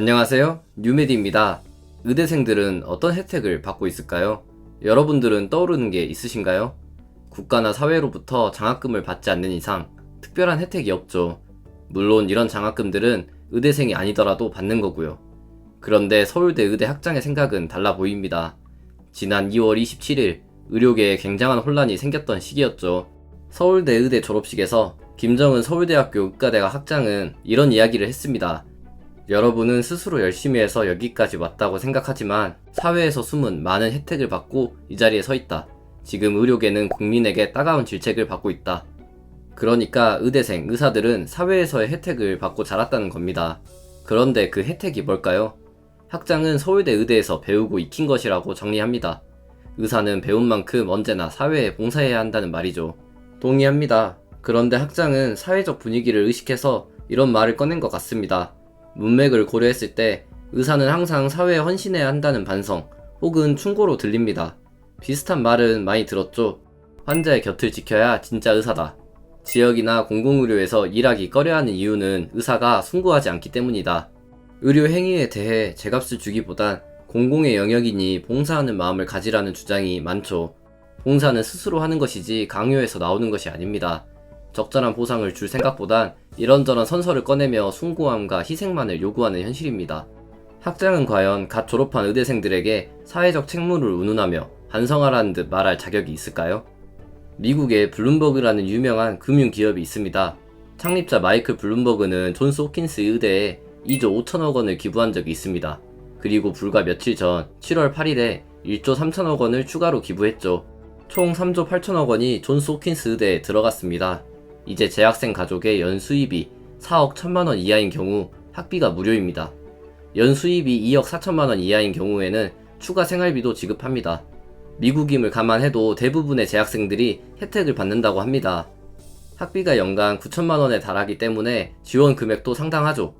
안녕하세요, 뉴메디입니다. 의대생들은 어떤 혜택을 받고 있을까요? 여러분들은 떠오르는 게 있으신가요? 국가나 사회로부터 장학금을 받지 않는 이상 특별한 혜택이 없죠. 물론 이런 장학금들은 의대생이 아니더라도 받는 거고요. 그런데 서울대 의대 학장의 생각은 달라 보입니다. 지난 2월 27일 의료계에 굉장한 혼란이 생겼던 시기였죠. 서울대 의대 졸업식에서 김정은 서울대학교 의과대학 학장은 이런 이야기를 했습니다. 여러분은 스스로 열심히 해서 여기까지 왔다고 생각하지만 사회에서 숨은 많은 혜택을 받고 이 자리에 서 있다. 지금 의료계는 국민에게 따가운 질책을 받고 있다. 그러니까 의대생, 의사들은 사회에서의 혜택을 받고 자랐다는 겁니다. 그런데 그 혜택이 뭘까요? 학장은 서울대 의대에서 배우고 익힌 것이라고 정리합니다. 의사는 배운 만큼 언제나 사회에 봉사해야 한다는 말이죠. 동의합니다. 그런데 학장은 사회적 분위기를 의식해서 이런 말을 꺼낸 것 같습니다. 문맥을 고려했을 때 의사는 항상 사회에 헌신해야 한다는 반성 혹은 충고로 들립니다. 비슷한 말은 많이 들었죠. 환자의 곁을 지켜야 진짜 의사다. 지역이나 공공의료에서 일하기 꺼려하는 이유는 의사가 숭고하지 않기 때문이다. 의료 행위에 대해 제값을 주기보단 공공의 영역이니 봉사하는 마음을 가지라는 주장이 많죠. 봉사는 스스로 하는 것이지 강요해서 나오는 것이 아닙니다. 적절한 보상을 줄 생각보단 이런저런 선서를 꺼내며 숭고함과 희생만을 요구하는 현실입니다. 학장은 과연 갓 졸업한 의대생들에게 사회적 책무를 운운하며 반성하라는 듯 말할 자격이 있을까요? 미국에 블룸버그라는 유명한 금융기업이 있습니다. 창립자 마이클 블룸버그는 존스 호킨스 의대에 2조 5천억 원을 기부한 적이 있습니다. 그리고 불과 며칠 전 7월 8일에 1조 3천억 원을 추가로 기부했죠. 총 3조 8천억 원이 존스 호킨스 의대에 들어갔습니다. 이제 재학생 가족의 연수입이 4억 1천만 원 이하인 경우 학비가 무료입니다. 연수입이 2억 4천만 원 이하인 경우에는 추가 생활비도 지급합니다. 미국임을 감안해도 대부분의 재학생들이 혜택을 받는다고 합니다. 학비가 연간 9천만 원에 달하기 때문에 지원 금액도 상당하죠.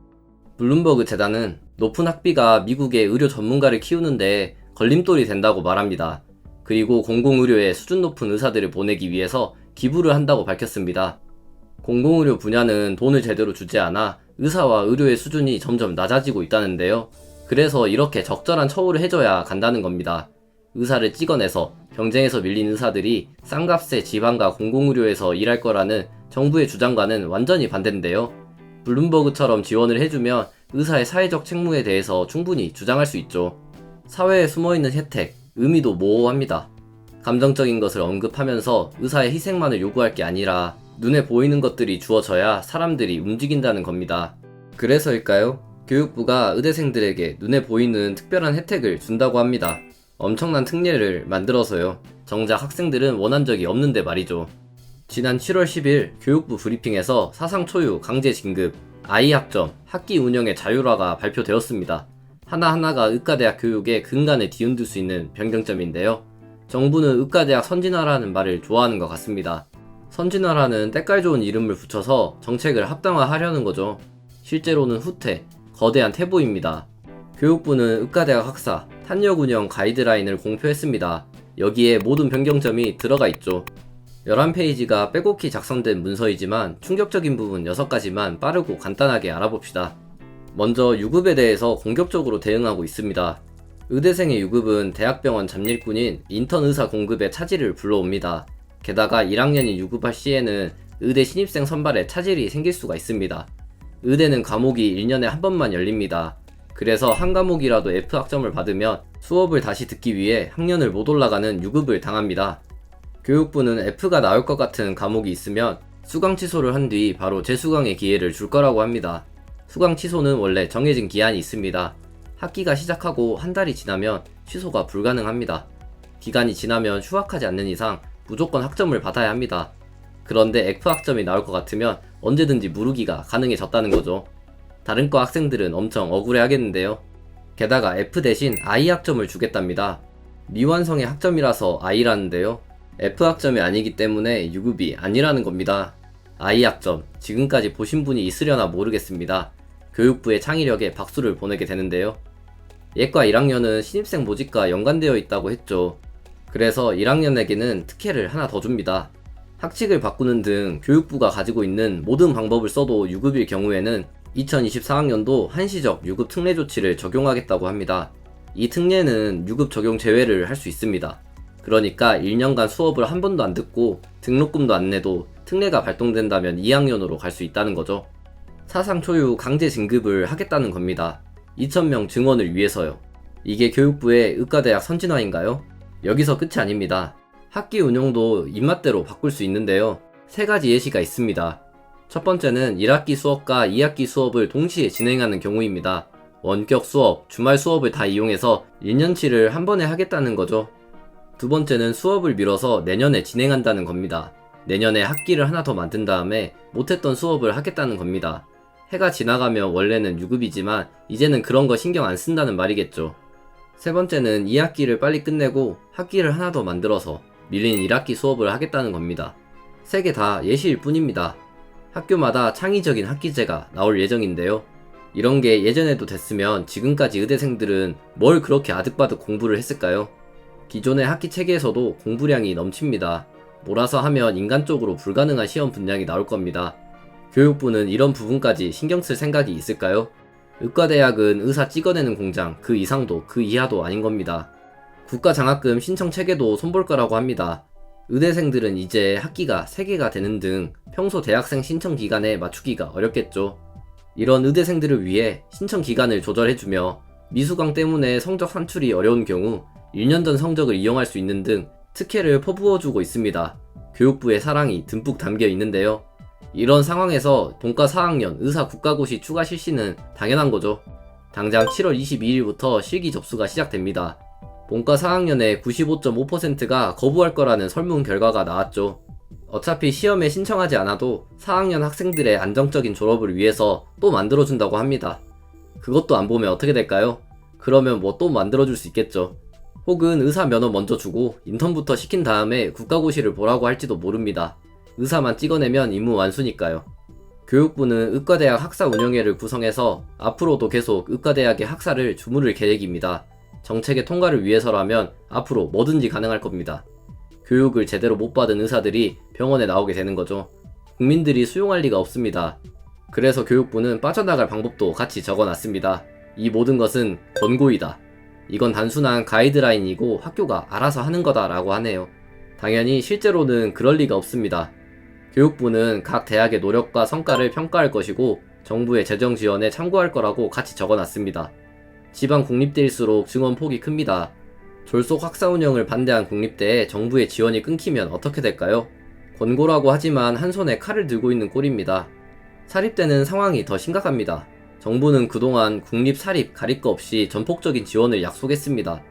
블룸버그 재단은 높은 학비가 미국의 의료 전문가를 키우는데 걸림돌이 된다고 말합니다. 그리고 공공의료에 수준 높은 의사들을 보내기 위해서 기부를 한다고 밝혔습니다. 공공의료 분야는 돈을 제대로 주지 않아 의사와 의료의 수준이 점점 낮아지고 있다는데요. 그래서 이렇게 적절한 처우를 해줘야 간다는 겁니다. 의사를 찍어내서 경쟁에서 밀린 의사들이 싼 값에 지방과 공공의료에서 일할 거라는 정부의 주장과는 완전히 반대인데요. 블룸버그처럼 지원을 해주면 의사의 사회적 책무에 대해서 충분히 주장할 수 있죠. 사회에 숨어있는 혜택, 의미도 모호합니다. 감정적인 것을 언급하면서 의사의 희생만을 요구할 게 아니라 눈에 보이는 것들이 주어져야 사람들이 움직인다는 겁니다. 그래서일까요? 교육부가 의대생들에게 눈에 보이는 특별한 혜택을 준다고 합니다. 엄청난 특례를 만들어서요. 정작 학생들은 원한 적이 없는데 말이죠. 지난 7월 10일 교육부 브리핑에서 사상 초유 강제 진급, 아이학점, 학기 운영의 자율화가 발표되었습니다. 하나하나가 의과대학 교육의 근간을 뒤흔들 수 있는 변경점인데요. 정부는 의과대학 선진화라는 말을 좋아하는 것 같습니다. 선진화라는 때깔 좋은 이름을 붙여서 정책을 합당화하려는 거죠. 실제로는 후퇴, 거대한 퇴보입니다. 교육부는 의과대학 학사, 탄력 운영 가이드라인을 공표했습니다. 여기에 모든 변경점이 들어가 있죠. 11페이지가 빼곡히 작성된 문서이지만 충격적인 부분 6가지만 빠르고 간단하게 알아봅시다. 먼저 유급에 대해서 공격적으로 대응하고 있습니다. 의대생의 유급은 대학병원 잡일꾼인 인턴 의사 공급에 차질을 불러옵니다. 게다가 1학년이 유급할 시에는 의대 신입생 선발에 차질이 생길 수가 있습니다. 의대는 과목이 1년에 한 번만 열립니다. 그래서 한 과목이라도 F학점을 받으면 수업을 다시 듣기 위해 학년을 못 올라가는 유급을 당합니다. 교육부는 F가 나올 것 같은 과목이 있으면 수강 취소를 한 뒤 바로 재수강의 기회를 줄 거라고 합니다. 수강 취소는 원래 정해진 기한이 있습니다. 학기가 시작하고 한 달이 지나면 취소가 불가능합니다. 기간이 지나면 휴학하지 않는 이상 무조건 학점을 받아야 합니다. 그런데 F학점이 나올 것 같으면 언제든지 무르기가 가능해졌다는 거죠. 다른 과 학생들은 엄청 억울해 하겠는데요. 게다가 F 대신 I학점을 주겠답니다. 미완성의 학점이라서 I라는데요. F학점이 아니기 때문에 유급이 아니라는 겁니다. I학점, 지금까지 보신 분이 있으려나 모르겠습니다. 교육부의 창의력에 박수를 보내게 되는데요. 예과 1학년은 신입생 모집과 연관되어 있다고 했죠. 그래서 1학년에게는 특혜를 하나 더 줍니다. 학칙을 바꾸는 등 교육부가 가지고 있는 모든 방법을 써도 유급일 경우에는 2024학년도 한시적 유급 특례 조치를 적용하겠다고 합니다. 이 특례는 유급 적용 제외를 할 수 있습니다. 그러니까 1년간 수업을 한 번도 안 듣고 등록금도 안 내도 특례가 발동된다면 2학년으로 갈 수 있다는 거죠. 사상 초유 강제 진급을 하겠다는 겁니다. 2,000명 증원을 위해서요. 이게 교육부의 의과대학 선진화인가요? 여기서 끝이 아닙니다. 학기 운영도 입맛대로 바꿀 수 있는데요. 3가지 예시가 있습니다. 첫 번째는 1학기 수업과 2학기 수업을 동시에 진행하는 경우입니다. 원격 수업, 주말 수업을 다 이용해서 1년치를 한 번에 하겠다는 거죠. 두 번째는 수업을 미뤄서 내년에 진행한다는 겁니다. 내년에 학기를 하나 더 만든 다음에 못했던 수업을 하겠다는 겁니다. 해가 지나가면 원래는 유급이지만 이제는 그런 거 신경 안 쓴다는 말이겠죠. 세 번째는 2학기를 빨리 끝내고 학기를 하나 더 만들어서 밀린 1학기 수업을 하겠다는 겁니다. 3개 다 예시일 뿐입니다. 학교마다 창의적인 학기제가 나올 예정인데요. 이런 게 예전에도 됐으면 지금까지 의대생들은 뭘 그렇게 아득바득 공부를 했을까요? 기존의 학기 체계에서도 공부량이 넘칩니다. 몰아서 하면 인간적으로 불가능한 시험 분량이 나올 겁니다. 교육부는 이런 부분까지 신경 쓸 생각이 있을까요? 의과대학은 의사 찍어내는 공장, 그 이상도 그 이하도 아닌 겁니다. 국가장학금 신청 체계도 손볼 거라고 합니다. 의대생들은 이제 학기가 3개가 되는 등 평소 대학생 신청 기간에 맞추기가 어렵겠죠. 이런 의대생들을 위해 신청 기간을 조절해주며 미수강 때문에 성적 산출이 어려운 경우 1년 전 성적을 이용할 수 있는 등 특혜를 퍼부어주고 있습니다. 교육부의 사랑이 듬뿍 담겨 있는데요. 이런 상황에서 본과 4학년 의사 국가고시 추가 실시는 당연한 거죠. 당장 7월 22일부터 실기 접수가 시작됩니다. 본과 4학년의 95.5%가 거부할 거라는 설문 결과가 나왔죠. 어차피 시험에 신청하지 않아도 4학년 학생들의 안정적인 졸업을 위해서 또 만들어준다고 합니다. 그것도 안 보면 어떻게 될까요? 그러면 뭐 또 만들어줄 수 있겠죠. 혹은 의사 면허 먼저 주고 인턴부터 시킨 다음에 국가고시를 보라고 할지도 모릅니다. 의사만 찍어내면 임무 완수니까요. 교육부는 의과대학 학사 운영회를 구성해서 앞으로도 계속 의과대학의 학사를 주무를 계획입니다. 정책의 통과를 위해서라면 앞으로 뭐든지 가능할 겁니다. 교육을 제대로 못 받은 의사들이 병원에 나오게 되는 거죠. 국민들이 수용할 리가 없습니다. 그래서 교육부는 빠져나갈 방법도 같이 적어놨습니다. 이 모든 것은 권고이다. 이건 단순한 가이드라인이고 학교가 알아서 하는 거다라고 하네요. 당연히 실제로는 그럴 리가 없습니다. 교육부는 각 대학의 노력과 성과를 평가할 것이고 정부의 재정 지원에 참고할 거라고 같이 적어놨습니다. 지방 국립대일수록 증원 폭이 큽니다. 졸속 학사 운영을 반대한 국립대에 정부의 지원이 끊기면 어떻게 될까요? 권고라고 하지만 한 손에 칼을 들고 있는 꼴입니다. 사립대는 상황이 더 심각합니다. 정부는 그동안 국립 사립 가릴 거 없이 전폭적인 지원을 약속했습니다.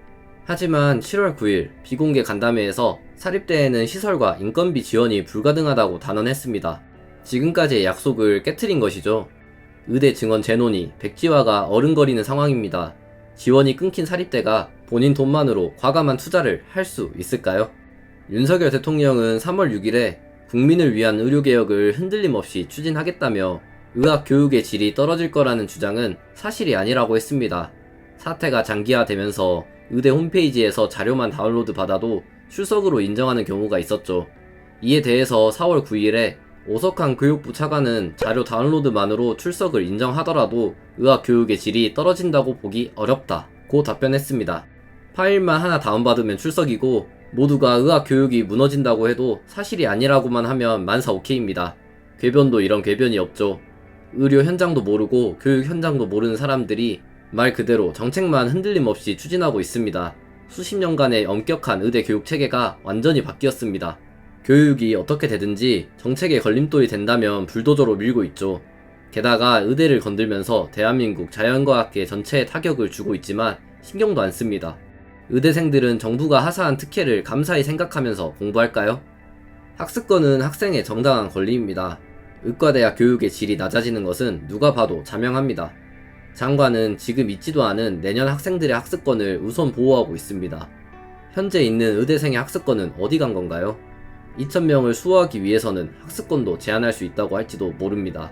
하지만 7월 9일 비공개 간담회에서 사립대에는 시설과 인건비 지원이 불가능하다고 단언했습니다. 지금까지의 약속을 깨트린 것이죠. 의대 증원 재논의, 백지화가 어른거리는 상황입니다. 지원이 끊긴 사립대가 본인 돈만으로 과감한 투자를 할 수 있을까요? 윤석열 대통령은 3월 6일에 국민을 위한 의료개혁을 흔들림 없이 추진하겠다며 의학교육의 질이 떨어질 거라는 주장은 사실이 아니라고 했습니다. 사태가 장기화되면서 의대 홈페이지에서 자료만 다운로드 받아도 출석으로 인정하는 경우가 있었죠. 이에 대해서 4월 9일에 오석환 교육부 차관은 자료 다운로드만으로 출석을 인정하더라도 의학교육의 질이 떨어진다고 보기 어렵다고 답변했습니다. 파일만 하나 다운받으면 출석이고 모두가 의학교육이 무너진다고 해도 사실이 아니라고만 하면 만사 오케이입니다. 궤변도 이런 궤변이 없죠. 의료 현장도 모르고 교육 현장도 모르는 사람들이 말 그대로 정책만 흔들림 없이 추진하고 있습니다. 수십 년간의 엄격한 의대 교육 체계가 완전히 바뀌었습니다. 교육이 어떻게 되든지 정책에 걸림돌이 된다면 불도저로 밀고 있죠. 게다가 의대를 건들면서 대한민국 자연과학계 전체에 타격을 주고 있지만 신경도 안 씁니다. 의대생들은 정부가 하사한 특혜를 감사히 생각하면서 공부할까요? 학습권은 학생의 정당한 권리입니다. 의과대학 교육의 질이 낮아지는 것은 누가 봐도 자명합니다. 장관은 지금 있지도 않은 내년 학생들의 학습권을 우선 보호하고 있습니다. 현재 있는 의대생의 학습권은 어디 간 건가요? 2,000명을 수호하기 위해서는 학습권도 제한할 수 있다고 할지도 모릅니다.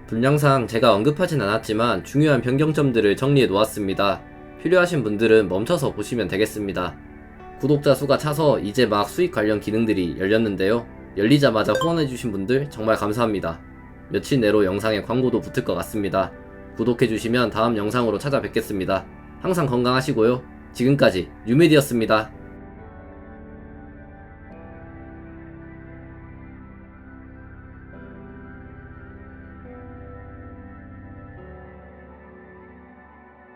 분량상 제가 언급하진 않았지만 중요한 변경점들을 정리해 놓았습니다. 필요하신 분들은 멈춰서 보시면 되겠습니다. 구독자 수가 차서 이제 막 수익 관련 기능들이 열렸는데요. 열리자마자 후원해주신 분들 정말 감사합니다. 며칠 내로 영상에 광고도 붙을 것 같습니다. 구독해주시면 다음 영상으로 찾아뵙겠습니다. 항상 건강하시고요. 지금까지 뉴메디였습니다.